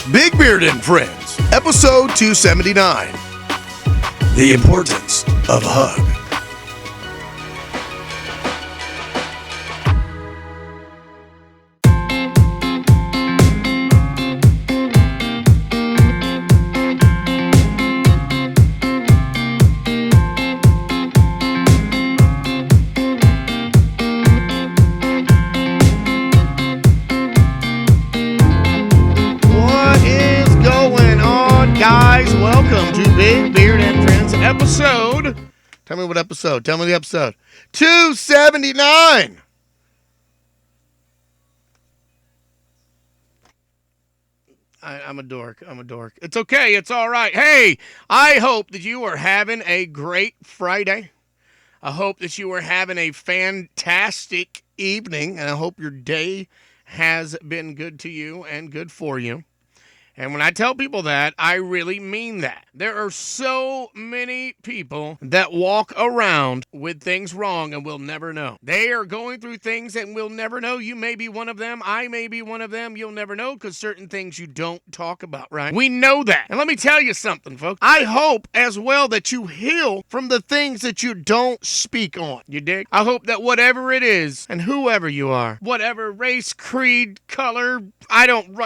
Big Beard and Friends, episode 279. The importance of a hug. Guys, welcome to Big Beard and Friends episode. Tell me what episode. Tell me the episode. 279. I'm a dork. It's okay. It's all right. Hey, I hope that you are having a great Friday. I hope that you are having a fantastic evening, and I hope your day has been good to you and good for you. And when I tell people that, I really mean that. There are so many people that walk around with things wrong and will never know. They are going through things and will never know. You may be one of them. I may be one of them. You'll never know because certain things you don't talk about, right? We know that. And let me tell you something, folks. I hope as well that you heal from the things that you don't speak on. You dig? I hope that whatever it is and whoever you are, whatever race, creed, color,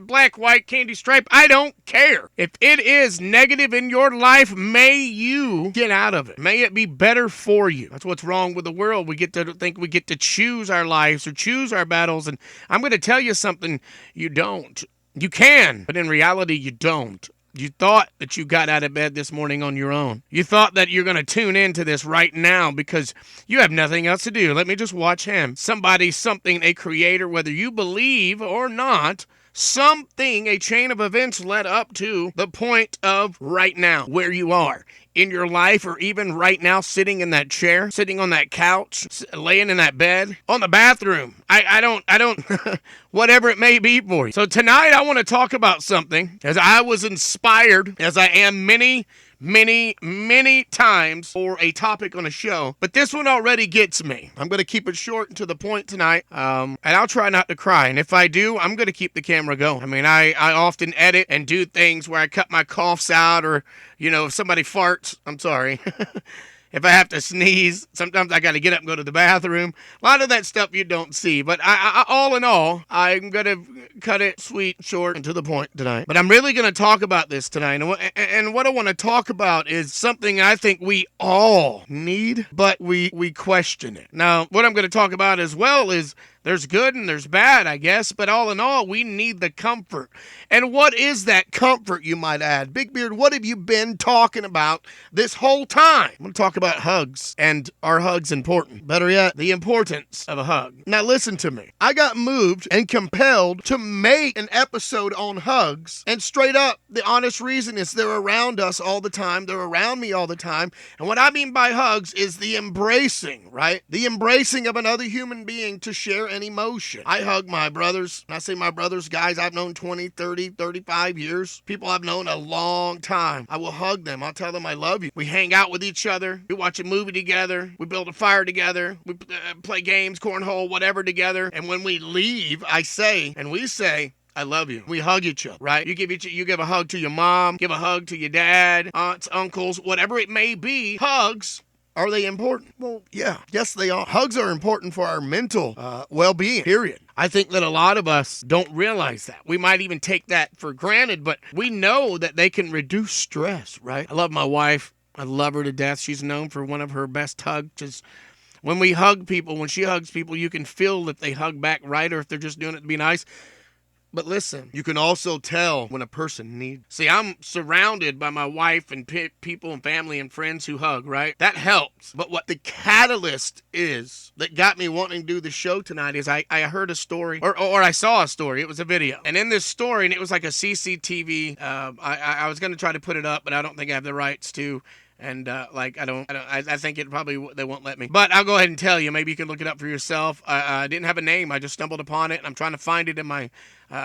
black, white, candy stripe, I don't care. If it is negative in your life, may you get out of it. May it be better for you. That's what's wrong with the world. We get to think we get to choose our lives or choose our battles. And I'm going to tell you something. You don't. You can, but in reality, you don't. You thought that you got out of bed this morning on your own. You thought that you're going to tune into this right now because you have nothing else to do. Let me just watch him. Somebody, something, a creator, whether you believe or not, something, a chain of events led up to the point of right now, where you are in your life, or even right now sitting in that chair, sitting on that couch, laying in that bed, on the bathroom. I don't, whatever it may be for you. So tonight I want to talk about something, as I was inspired, as I am many times for a topic on a show, but this one already gets me. I'm going to keep it short and to the point tonight, and I'll try not to cry, and if I do, I'm going to keep the camera going. I mean, I often edit and do things where I cut my coughs out, or, you know, if somebody farts, I'm sorry. If I have to sneeze, sometimes I got to get up and go to the bathroom. A lot of that stuff you don't see. But all in all, I'm going to cut it sweet, short, and to the point tonight. But I'm really going to talk about this tonight. And what I want to talk about is something I think we all need, but we question it. Now, what I'm going to talk about as well is there's good and there's bad, I guess, but all in all, we need the comfort. And what is that comfort, you might add? Big Beard, what have you been talking about this whole time? I'm going to talk about hugs, and are hugs important? Better yet, the importance of a hug. Now listen to me. I got moved and compelled to make an episode on hugs, and straight up, the honest reason is they're around us all the time. They're around me all the time. And what I mean by hugs is the embracing, right? The embracing of another human being to share an emotion. I hug my brothers. When I say my brothers, guys I've known 20, 30, 35 years. People I've known a long time. I will hug them. I'll tell them I love you. We hang out with each other. We watch a movie together. We build a fire together. We play games, cornhole, whatever together. And when we leave, we say, I love you. We hug each other, right? You give a hug to your mom, give a hug to your dad, aunts, uncles, whatever it may be. Hugs. Are they important? Well, yeah. Yes, they are. Hugs are important for our mental well-being, period. I think that a lot of us don't realize that. We might even take that for granted, but we know that they can reduce stress, right? I love my wife. I love her to death. She's known for one of her best hugs. Just when we hug people, when she hugs people, you can feel if they hug back right or if they're just doing it to be nice. But listen, you can also tell when a person needs. See, I'm surrounded by my wife and people and family and friends who hug, right? That helps. But what the catalyst is that got me wanting to do the show tonight is I heard a story, or I saw a story. It was a video. And in this story, and it was like a CCTV, I was going to try to put it up, but I don't think I have the rights to. And I think it probably they won't let me. But I'll go ahead and tell you. Maybe you can look it up for yourself. I didn't have a name. I just stumbled upon it, and I'm trying to find it in my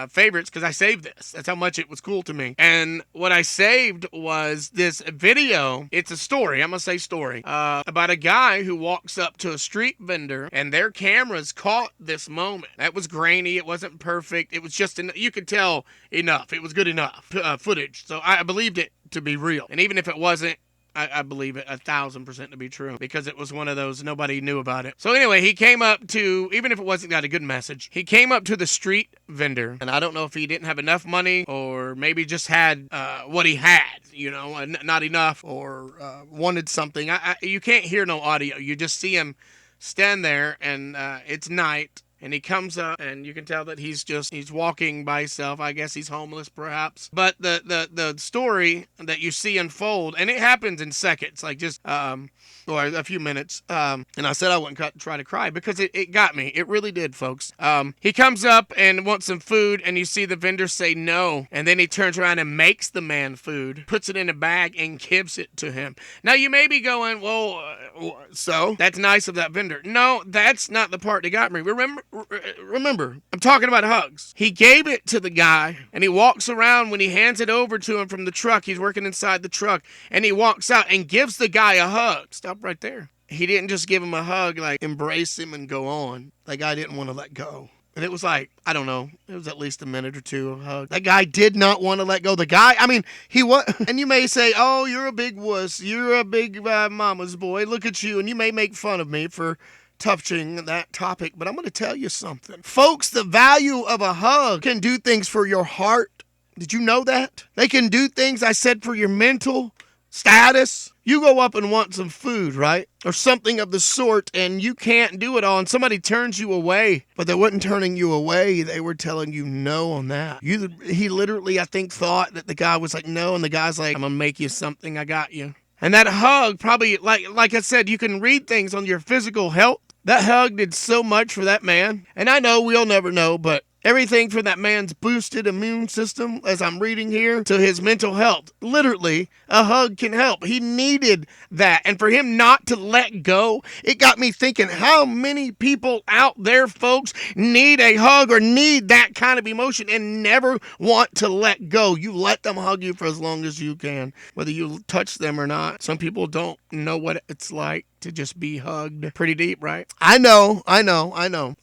favorites because I saved this. That's how much it was cool to me. And what I saved was this video. It's a story. I'm gonna say story about a guy who walks up to a street vendor, and their cameras caught this moment. That was grainy. It wasn't perfect. It was just you could tell enough. It was good enough footage. So I believed it to be real. And even if it wasn't, I believe it 1,000% to be true because it was one of those nobody knew about it. So anyway, he came up to, even if it wasn't got a good message, he came up to the street vendor, and I don't know if he didn't have enough money or maybe just had what he had, not enough, or wanted something. You can't hear no audio. You just see him stand there, and it's night. And he comes up, and you can tell that he's walking by himself. I guess he's homeless, perhaps. But the story that you see unfold, and it happens in seconds, like just or a few minutes. And I said I wouldn't try to cry because it got me. It really did, folks. He comes up and wants some food, and you see the vendor say no. And then he turns around and makes the man food, puts it in a bag, and gives it to him. Now, you may be going, well, so that's nice of that vendor. No, that's not the part that got me. Remember, I'm talking about hugs. He gave it to the guy, and he walks around. When he hands it over to him from the truck, he's working inside the truck, and he walks out and gives the guy a hug. Stop right there. He didn't just give him a hug, like embrace him and go on. That guy didn't want to let go. And it was like, I don't know, it was at least a minute or two of hug. That guy did not want to let go. The guy, he was, and you may say, oh, you're a big wuss. You're a big mama's boy. Look at you. And you may make fun of me for touching that topic, but I'm going to tell you something. Folks, the value of a hug can do things for your heart. Did you know that? They can do things, I said, for your mental status. You go up and want some food, right? Or something of the sort, and you can't do it all, and somebody turns you away, but they weren't turning you away. They were telling you no on that. He literally, I think, thought that the guy was like, no, and the guy's like, I'm going to make you something. I got you. And that hug probably, like I said, you can read things on your physical health. That hug did so much for that man. And I know we'll never know, but everything from that man's boosted immune system, as I'm reading here, to his mental health. Literally, a hug can help. He needed that. And for him not to let go, it got me thinking, how many people out there, folks, need a hug or need that kind of emotion and never want to let go? You let them hug you for as long as you can, whether you touch them or not. Some people don't know what it's like to just be hugged. Pretty deep, right? I know. I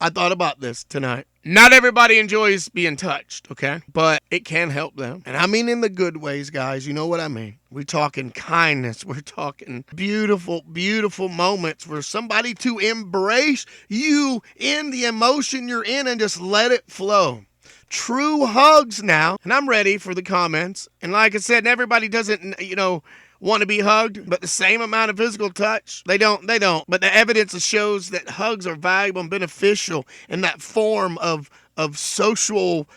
thought about this tonight. Not everybody enjoys being touched, okay? But it can help them. And I mean in the good ways, guys. You know what I mean. We're talking kindness. We're talking beautiful, beautiful moments for somebody to embrace you in the emotion you're in and just let it flow. True hugs now. And I'm ready for the comments. And like I said, everybody doesn't, want to be hugged, but the same amount of physical touch, they don't. But the evidence shows that hugs are valuable and beneficial in that form of social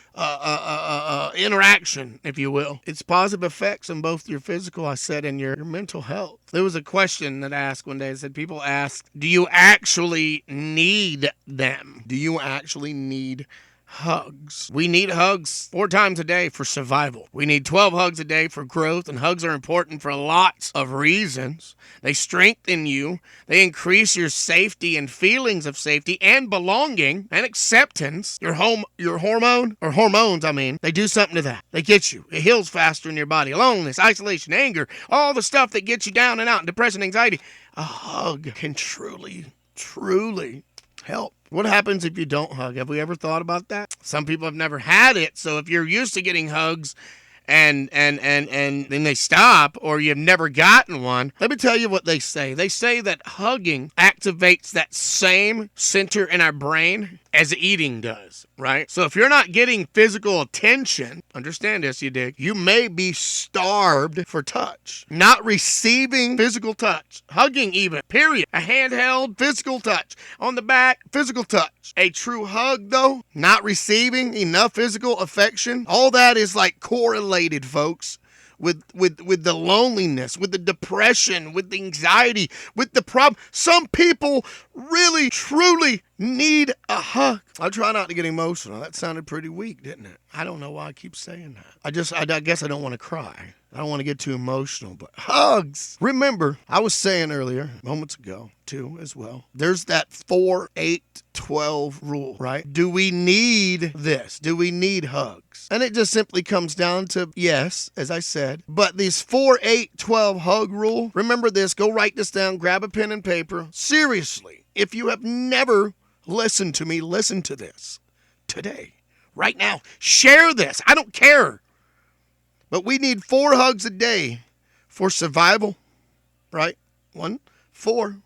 interaction, if you will. It's positive effects on both your physical, I said, and your mental health. There was a question that I asked one day. It said, people ask, do you actually need them? Do you actually need hugs? We need hugs 4 times a day for survival. We need 12 hugs a day for growth, and hugs are important for lots of reasons. They strengthen you. They increase your safety and feelings of safety and belonging and acceptance. Your hormones, they do something to that. They get you. It heals faster in your body. Loneliness, isolation, anger, all the stuff that gets you down and out, depression, anxiety. A hug can truly help. What happens if you don't hug? Have we ever thought about that? Some people have never had it, so if you're used to getting hugs and then they stop, or you've never gotten one, let me tell you what they say. They say that hugging activates that same center in our brain as eating does, right? So if you're not getting physical attention, understand this, you dig, you may be starved for touch. Not receiving physical touch. Hugging even, period. A handheld, physical touch. On the back, physical touch. A true hug, though, not receiving enough physical affection, all that is like correlated, folks, with the loneliness, with the depression, with the anxiety, with the problem. Some people really, truly need a hug. I try not to get emotional. That sounded pretty weak, didn't it? I don't know why I keep saying that. I guess I don't want to cry. I don't want to get too emotional, but hugs. Remember, I was saying earlier, moments ago, too, as well, there's that 4-8-12 rule, right? Do we need this? Do we need hugs? And it just simply comes down to yes, as I said. But this 4-8-12 hug rule, remember this, go write this down, grab a pen and paper. Seriously, if you have never listened to me, listen to this today, right now. Share this. I don't care. But we need 4 hugs a day for survival, right? 1, 4.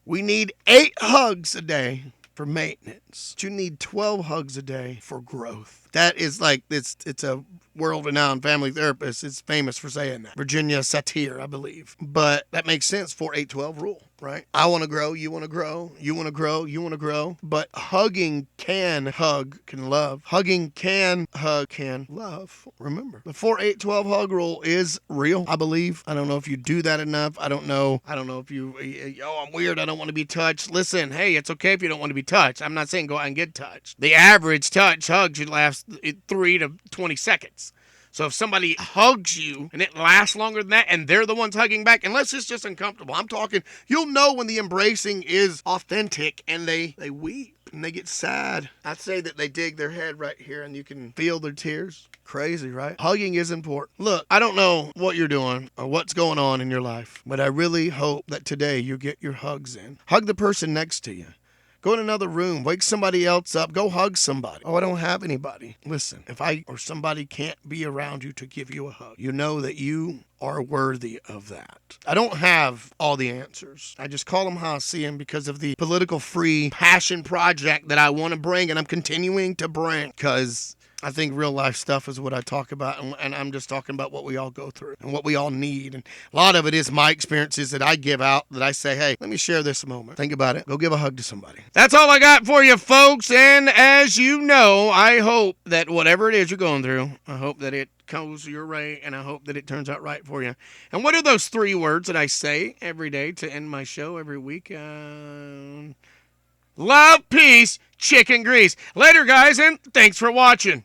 We need 8 hugs a day for maintenance. You need 12 hugs a day for growth. That is like, it's a world-renowned family therapist. It's famous for saying that. Virginia Satir, I believe. But that makes sense, 4-8-12 rule, right? I want to grow, you want to grow, you want to grow, you want to grow. But hugging can hug, can love. Hugging can hug, can love. Remember, the 4-8-12 hug rule is real, I believe. I don't know if you do that enough. I don't know if you, I'm weird, I don't want to be touched. Listen, hey, it's okay if you don't want to be touched. I'm not saying go out and get touched. The average hug should last 3 to 20 seconds. So if somebody hugs you and it lasts longer than that and they're the ones hugging back, unless it's just uncomfortable, I'm talking, you'll know when the embracing is authentic and they weep and they get sad. I'd say that they dig their head right here and you can feel their tears. Crazy, right? Hugging is important. Look, I don't know what you're doing or what's going on in your life, but I really hope that today you get your hugs in. Hug the person next to you. Go in another room, wake somebody else up, go hug somebody. Oh, I don't have anybody. Listen, if I or somebody can't be around you to give you a hug, you know that you are worthy of that. I don't have all the answers. I just call them how I see them because of the political free passion project that I want to bring and I'm continuing to bring because I think real life stuff is what I talk about, and I'm just talking about what we all go through and what we all need. And a lot of it is my experiences that I give out, that I say, hey, let me share this moment. Think about it. Go give a hug to somebody. That's all I got for you, folks. And as you know, I hope that whatever it is you're going through, I hope that it goes your way, and I hope that it turns out right for you. And what are those 3 words that I say every day to end my show every week? Love, peace, chicken grease. Later, guys, and thanks for watching.